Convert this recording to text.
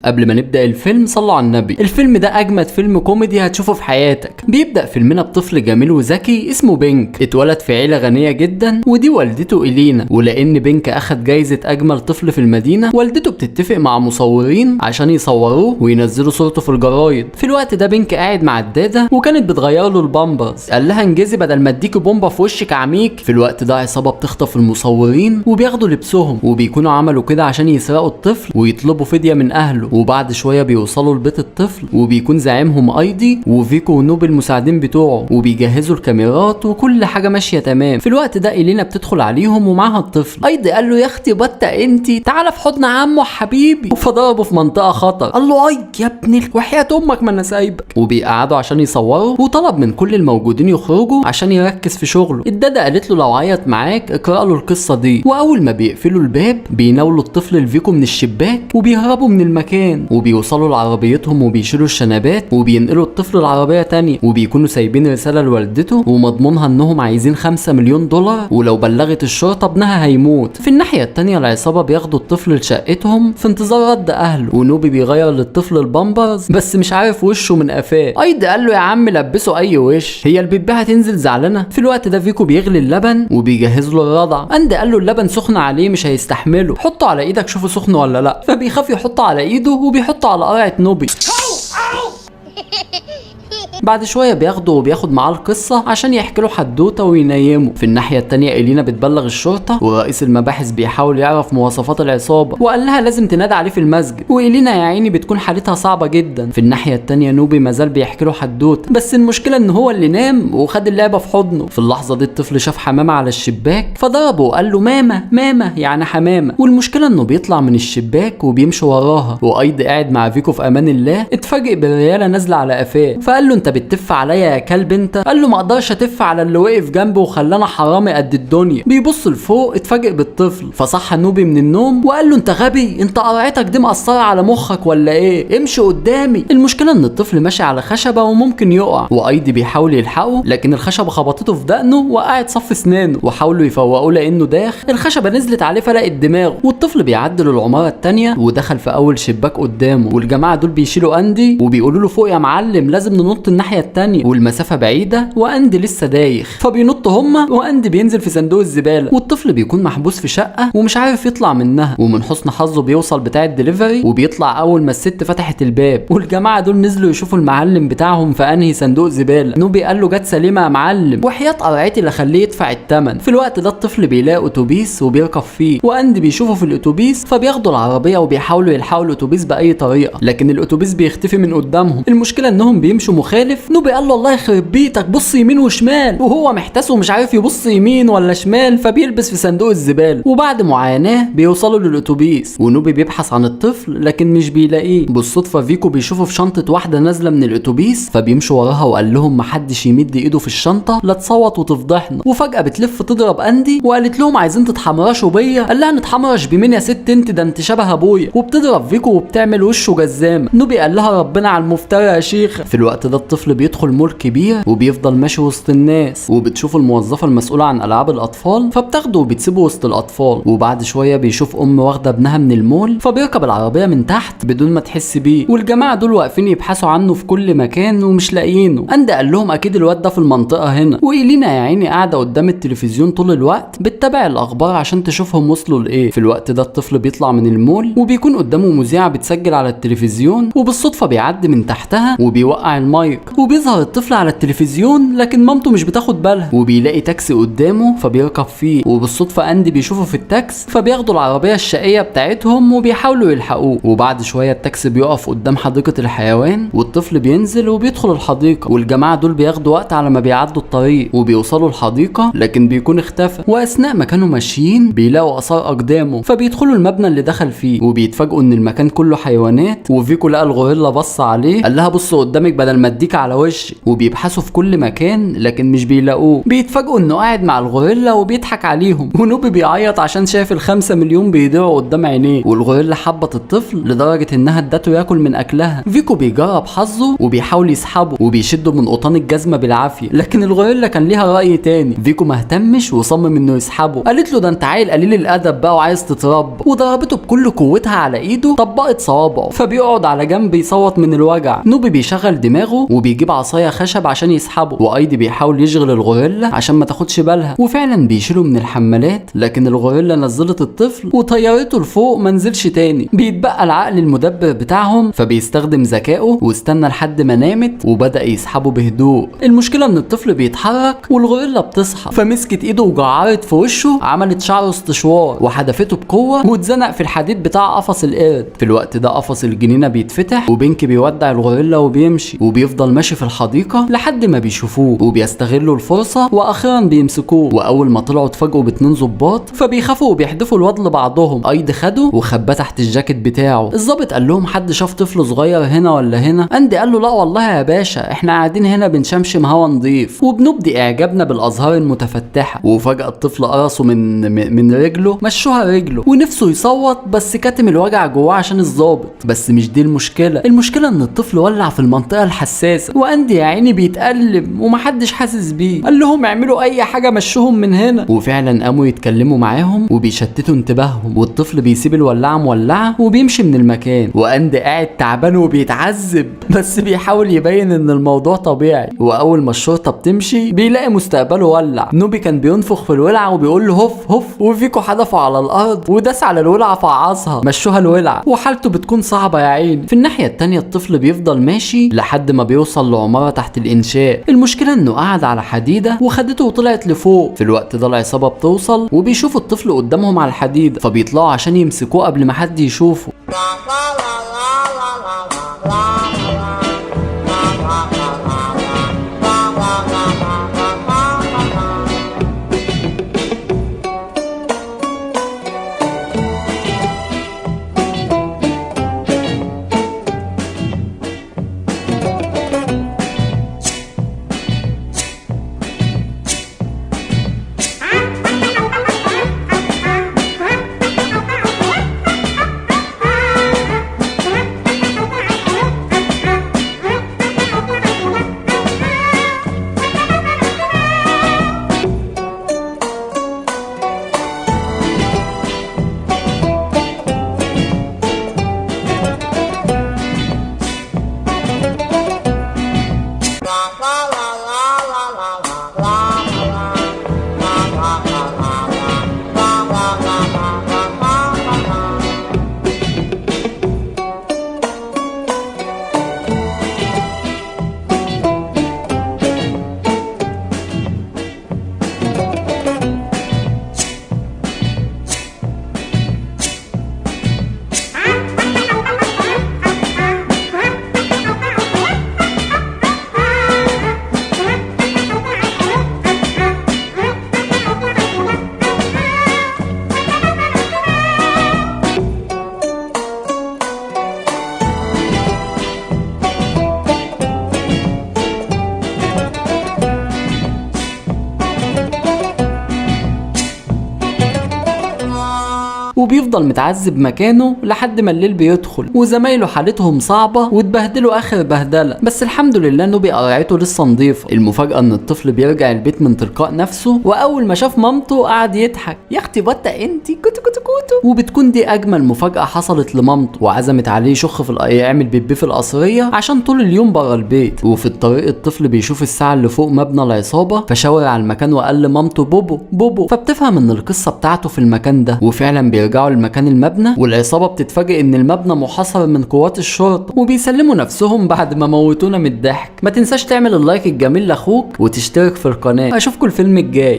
قبل ما نبدأ الفيلم صلوا على النبي. الفيلم ده أجمد فيلم كوميدي هتشوفه في حياتك. بيبدأ فيلمنا بطفل جميل وذكي اسمه بينك، اتولد في عيلة غنية جدا ودي والدته إلينا، ولأن بينك أخد جايزة أجمل طفل في المدينة والدته بتتفق مع مصورين عشان يصوروه وينزلوا صورته في الجرايد. في الوقت ده بينك قاعد مع الدادة وكانت بتغير له البامبرز، قال لها انجزي بدل ما اديكي بومبا في وشك عميك. في الوقت ده عصابة بتخطف المصورين وبياخدوا لبسهم وبيكونوا عملوا كده عشان يسرقوا الطفل ويطلبوا فدية من أهله. وبعد شويه بيوصلوا لبيت الطفل وبيكون زعيمهم ايدي وفيكو ونوب المساعدين بتوعه وبيجهزوا الكاميرات وكل حاجه ماشيه تمام. في الوقت ده إلينا بتدخل عليهم ومعاها الطفل. ايدي قال له يا اختي بطه انتي تعالى في حضن عمو حبيبي، فضربه في منطقه خطر. قال له اي يا ابني وحياه امك ما انا سايبك. وبيقعدوا عشان يصوروا وطلب من كل الموجودين يخرجوا عشان يركز في شغله. الداده قالت له لو عيط معاك اقرا له القصه دي. واول ما بيقفلوا الباب بيناولوا الطفل الفيكو من الشباك وبيهربوا من المكان وبيوصلوا لعربيتهم وبيشيلوا الشنبات وبينقلوا الطفل لعربية تانية وبيكونوا سايبين رسالة لوالدته ومضمونها انهم عايزين 5 مليون دولار ولو بلغت الشرطة ابنها هيموت. في الناحية التانية العصابة بياخدوا الطفل لشقتهم في انتظار رد اهله، ونوبي بيغير للطفل البامبرز بس مش عارف وشه من قفاه. ايدي قال له يا عم لبسه اي وش، هي البيبي هتنزل زعلانة. في الوقت ده فيكو بيغلي اللبن وبيجهز له الرضع. اندي قال له اللبن سخن عليه مش هيستحمله، حطه على ايدك شوفه سخن ولا لا. فبيخاف يحطه على ايده وبيحطه على قرعة نوبي. بعد شويه بياخد معاه القصه عشان يحكي له حدوته وينيمه. في الناحيه التانيه إلينا بتبلغ الشرطه ورئيس المباحث بيحاول يعرف مواصفات العصابه وقال لها لازم تنادى عليه في المسجد. وإلينا يا عيني بتكون حالتها صعبه جدا. في الناحيه التانيه نوبي مازال بيحكي له حدوته بس المشكله ان هو اللي نام وخد اللعبه في حضنه. في اللحظه دي الطفل شاف حمامه على الشباك فضربه وقال له ماما ماما يعني حمامه. والمشكله انه بيطلع من الشباك وبيمشي وراها. وايد قاعد مع فيكو في امان الله اتفاجئ بالرياله نازله على قفاه فقال له انت بتتف عليا يا كلب انت. قال له ما اقدرش اتف على اللي وقف جنبه وخلانا حرامي قد الدنيا. بيبص لفوق اتفاجئ بالطفل فصح نوبي من النوم وقال له انت غبي، انت قرعتك دي مقصره على مخك ولا ايه؟ امشي قدامي. المشكله ان الطفل ماشي على خشبه وممكن يقع وايدي بيحاول يلحقه لكن الخشبه خبطته في دقنه وقعت صف اسنانه وحاولوا يفوقوه لانه داخ. الخشبه نزلت عليه فرقت دماغه والطفل بيعدل العماره التانيه ودخل في اول شباك قدامه. والجماعه دول بيشيلوا اندي وبيقولوا له فوق يا معلم لازم ننط الناحيه التانيه والمسافه بعيده واندي لسه دايخ. فبينط هما واندي بينزل في صندوق الزباله والطفل بيكون محبوس في شقه ومش عارف يطلع منها. ومن حسن حظه بيوصل بتاع الدليفري وبيطلع اول ما الست فتحت الباب. والجماعه دول نزلوا يشوفوا المعلم بتاعهم في انهي صندوق زباله. نوبي قال له جت سليمه يا معلم وحياه قرعتي اللي خليه يدفع الثمن. في الوقت ده الطفل بيلاقي اتوبيس وبيركب فيه واندي بيشوفه في الاتوبيس فبياخدوا العربيه وبيحاولوا يلحقوا الاتوبيس باي طريقه لكن الاتوبيس بيختفي من قدامهم. المشكله انهم بيمشوا مخالف. نوبي قال له الله يخرب بيتك بص يمين وشمال وهو محتاس ومش عارف يبص يمين ولا شمال فبيلبس في صندوق الزباله. وبعد معاناه بيوصلوا للاتوبيس ونوبي بيبحث عن الطفل لكن مش بيلاقيه. بالصدفه فيكو بيشوفه في شنطه واحده نازله من الاتوبيس فبيمشوا وراها وقال لهم محدش يمد ايده في الشنطه لا تصوت وتفضحنا. وفجاه بتلف تضرب اندي وقالت لهم عايزين تتحمرشوا بيا. قال لها نتحمرش بمين يا ست انت ده انت شبه ابويا. وبتضرب فيكو وبتعمل وشه جزامه. نوبي قال لها ربنا على المفترى يا شيخه. في الوقت ده الطفل بيدخل مول كبير وبيفضل ماشي وسط الناس وبتشوف الموظفه المسؤوله عن العاب الاطفال فبتاخده وبتسيبه وسط الاطفال. وبعد شويه بيشوف واخده ابنها من المول فبيركب العربيه من تحت بدون ما تحس بيه. والجماعه دول واقفين يبحثوا عنه في كل مكان ومش لاقيينه. اندي قال لهم اكيد الواد ده في المنطقه هنا. وإلينا يا عيني قاعده قدام التلفزيون طول الوقت بتتابع الاخبار عشان تشوفهم وصلوا لايه. في الوقت ده الطفل بيطلع من المول وبيكون قدامه مذيعه بتسجل على التلفزيون وبالصدفه بيعدي من تحتها وبيوقع المايك وبيظهر الطفل على التلفزيون لكن مامته مش بتاخد بالها. وبيلاقي تاكسي قدامه فبيركب فيه وبالصدفه اندي بيشوفه في التاكس فبياخدوا العربيه الشقيه بتاعتهم وبيحاولوا يلحقوه. وبعد شويه التاكسي بيقف قدام حديقه الحيوان والطفل بينزل وبيدخل الحديقه. والجماعه دول بياخدوا وقت على ما بيعدوا الطريق وبيوصلوا الحديقه لكن بيكون اختفى. واثناء ما كانوا ماشيين بيلاقوا اثار اقدامه فبيدخلوا المبنى اللي دخل فيه وبيتفاجئوا ان المكان كله حيوانات. وفيكو لقى الغوريلا بص عليه قال لها بص قدامك بدل ما اديك على وشي، وبيبحثوا في كل مكان لكن مش بيلاقوه. بيتفاجئوا انه قاعد مع الغوريلا وبيضحك عليهم، ونوبي بيعيط عشان شايف ال5 مليون بيضيعوا قدام عينيه. والغوريلا حبت الطفل لدرجه انها ادته ياكل من اكلها. فيكو بيجرب حظه وبيحاول يسحبه وبيشده من قطان الجزمه بالعافيه، لكن الغوريلا كان ليها راي تاني. فيكو ما اهتمش وصمم انه يسحبه. قالت له ده انت عيل قليل الادب بقى وعايز تتربى، وضربته بكل قوتها على ايده، طبقت صوابعه، فبيقعد على جنب يصوت من الوجع. نوبي بيشغل دماغه وبيجيب عصايه خشب عشان يسحبه، وايدي بيحاول يشغل الغوريلا عشان ما تاخدش بالها، وفعلا بيشيله من الحمالات، لكن الغوريلا نزلت الطفل وطيرته لفوق ما نزلش تاني. بيتبقى العقل المدبر بتاعهم، فبيستخدم ذكائه واستنى لحد ما نامت وبدأ يسحبه بهدوء. المشكله ان الطفل بيتحرك والغوريلا بتصحى، فمسكت ايده وجعرت في وشه، عملت شعره استشوار وحدفته بقوه واتزنق في الحديد بتاع قفص القرد. في الوقت ده قفص الجنينه بيتفتح وبينكي بيودع الغوريلا وبيمشي، وبيفضل ماشي في الحديقه لحد ما بيشوفوه وبيستغلوا الفرصه، واخيرا بيمسكوه. واول ما طلعوا اتفاجئوا باتنين ظباط، فبيخافوا وبيحدفوا الواد لبعضهم. ايدي خده وخباه تحت الجاكيت بتاعه. الظابط قال لهم حد شاف طفل صغير هنا ولا هنا؟ اندي قال له لا والله يا باشا، احنا قاعدين هنا بنشمشم هوا نضيف وبنبدي اعجابنا بالازهار المتفتحه. وفجاه الطفل قرصه من رجله، مشوها رجله ونفسه يصوت بس كاتم الوجع جواه عشان الظابط. بس مش دي المشكله ان الطفل ولع في المنطقه الحساسه، واندي يا عيني بيتألم ومحدش حاسس بيه. قال لهم اعملوا اي حاجه مشوهم من هنا. وفعلا قاموا يتكلموا معاهم وبيشتتوا انتباههم، والطفل بيسيب الولاعه مولعه وبيمشي من المكان، واندي قاعد تعبان وبيتعذب بس بيحاول يبين ان الموضوع طبيعي. واول ما الشرطه بتمشي بيلاقي مستقبله ولع. نوبي كان بينفخ في الولعه وبيقول له هف هف، وفيكو حدفه على الارض وداس على الولعه فعصها، مشوها الولعه وحالته بتكون صعبه يا عيني. في الناحيه التانيه الطفل بيفضل ماشي لحد ما بيوصل لعماره تحت الانشاء. المشكله انه قعد على حديده وخدته وطلعت لفوق. في الوقت ده العصابه بتوصل وبيشوفوا الطفل قدامهم على الحديده، فبيطلعوا عشان يمسكوه قبل ما حد يشوفه. وبيفضل متعذب مكانه لحد ما الليل بيدخل، وزمايله حالتهم صعبه واتبهدلوا اخر بهدله. بس الحمد لله نوبي قرعته لسه نظيفه. المفاجاه ان الطفل بيرجع البيت من تلقاء نفسه، واول ما شاف مامته قعد يضحك، يا اختي بطه انتي كوتو كوتو كوتو. وبتكون دي اجمل مفاجاه حصلت لمامته، وعزمت عليه يشخ يعمل بيبي في القصريه عشان طول اليوم بره البيت. وفي الطريق الطفل بيشوف الساعه اللي فوق مبنى العصابه، فشاور على المكان وقال لمامته بوبو بوبو، فبتفهم ان القصه بتاعته في المكان ده. وفعلا بيرجعوا لمكان المبنى، والعصابه بتتفاجئ ان المبنى محاصر من قوات الشرطه، وبيسلموا نفسهم بعد ما موتونا من الضحك. ما تنساش تعمل اللايك الجميل لاخوك وتشترك في القناه. اشوفكم الفيلم الجاي.